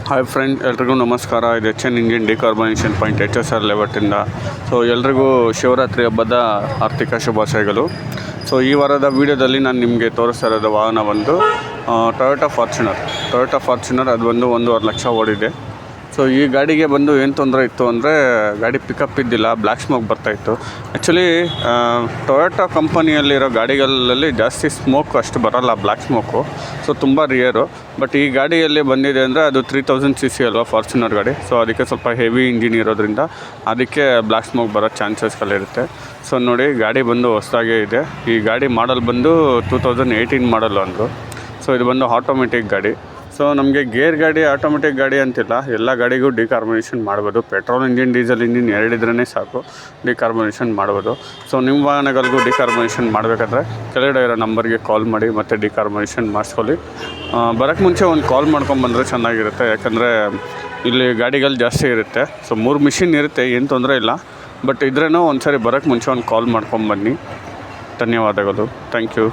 Hi friend, ಎಲ್ರಿಗೂ ನಮಸ್ಕಾರ. ಇದು HN engine decarbonisation point HSR ಲೇಔಟಿಂದ. ಸೊ ಎಲ್ರಿಗೂ ಶಿವರಾತ್ರಿ ಹಬ್ಬದ ಆರ್ಥಿಕ ಶುಭಾಶಯಗಳು. ಸೊ ಈ ವಾರದ ವೀಡಿಯೋದಲ್ಲಿ ನಾನು ನಿಮಗೆ ತೋರಿಸ್ತಾ ಇರೋದು ವಾಹನ ಒಂದು ಟೊಯೋಟಾ ಫಾರ್ಚುನರ್. ಅದು ಒಂದು 1.5 ಲಕ್ಷ ಓಡಿದೆ. ಸೊ ಈ ಗಾಡಿಗೆ ಬಂದು ಏನು ತೊಂದರೆ ಇತ್ತು ಅಂದರೆ ಗಾಡಿ ಪಿಕಪ್ ಇದ್ದಿಲ್ಲ, ಬ್ಲ್ಯಾಕ್ ಸ್ಮೋಕ್ ಬರ್ತಾಯಿತ್ತು. ಆ್ಯಕ್ಚುಲಿ ಟೊಯೋಟಾ ಕಂಪನಿಯಲ್ಲಿರೋ ಗಾಡಿಗಳಲ್ಲಿ ಜಾಸ್ತಿ ಸ್ಮೋಕ್ ಅಷ್ಟು ಬರೋಲ್ಲ, ಬ್ಲ್ಯಾಕ್ ಸ್ಮೋಕು. ಸೊ ತುಂಬ ರಿಯರು. ಬಟ್ ಈ ಗಾಡಿಯಲ್ಲಿ ಬಂದಿದೆ ಅಂದರೆ ಅದು 3000 cc ಅಲ್ವಾ ಫಾರ್ಚುನರ್ ಗಾಡಿ. ಸೊ ಅದಕ್ಕೆ ಸ್ವಲ್ಪ ಹೆವಿ ಇಂಜಿನ್ ಇರೋದ್ರಿಂದ ಅದಕ್ಕೆ ಬ್ಲ್ಯಾಕ್ ಸ್ಮೋಕ್ ಬರೋ ಚಾನ್ಸಸ್ಗಳಿರುತ್ತೆ. ಸೊ ನೋಡಿ, ಗಾಡಿ ಬಂದು ಹೊಸದಾಗೇ ಇದೆ. ಈ ಗಾಡಿ ಮಾಡಲ್ ಬಂದು 2018 ಮಾಡಲ್ ಅಂದರು. ಸೊ ಇದು ಬಂದು ಆಟೋಮೆಟಿಕ್ ಗಾಡಿ. ಸೊ ನಮಗೆ ಗೇರ್ ಗಾಡಿ, ಆಟೋಮೆಟಿಕ್ ಗಾಡಿ ಅಂತಿಲ್ಲ, ಎಲ್ಲ ಗಾಡಿಗೂ ಡಿಕಾರ್ಬನೇಷನ್ ಮಾಡ್ಬೋದು. ಪೆಟ್ರೋಲ್ ಇಂಜಿನ್, ಡೀಸೆಲ್ ಇಂಜಿನ್ ಎರಡಿದ್ರೇ ಸಾಕು, ಡಿಕಾರ್ಬನೇಷನ್ ಮಾಡ್ಬೋದು. ಸೊ ನಿಮ್ಮ ವಾಹನಗಳಿಗೂ ಡಿಕಾರ್ಬನೇಷನ್ ಮಾಡಬೇಕಾದ್ರೆ ಕೆಳಗಡೆ ಇರೋ ನಂಬರ್ಗೆ ಕಾಲ್ ಮಾಡಿ ಮತ್ತು ಡಿಕಾರ್ಬನೇಷನ್ ಮಾಡಿಸ್ಕೊಳ್ಳಿ. ಬರೋಕ್ಕೆ ಮುಂಚೆ ಒಂದು ಕಾಲ್ ಮಾಡ್ಕೊಂಬಂದರೆ ಚೆನ್ನಾಗಿರುತ್ತೆ, ಯಾಕಂದರೆ ಇಲ್ಲಿ ಗಾಡಿಗಳು ಜಾಸ್ತಿ ಇರುತ್ತೆ. ಸೊ 3 ಮಿಷಿನ್ ಇರುತ್ತೆ, ಏನು ತೊಂದರೆ ಇಲ್ಲ. ಬಟ್ ಇದ್ರೇನೋ ಒಂದು ಸಾರಿ ಬರೋಕ್ಕೆ ಮುಂಚೆ ಒಂದು ಕಾಲ್ ಮಾಡ್ಕೊಂಬನ್ನಿ. ಧನ್ಯವಾದಗಳು. Thank you.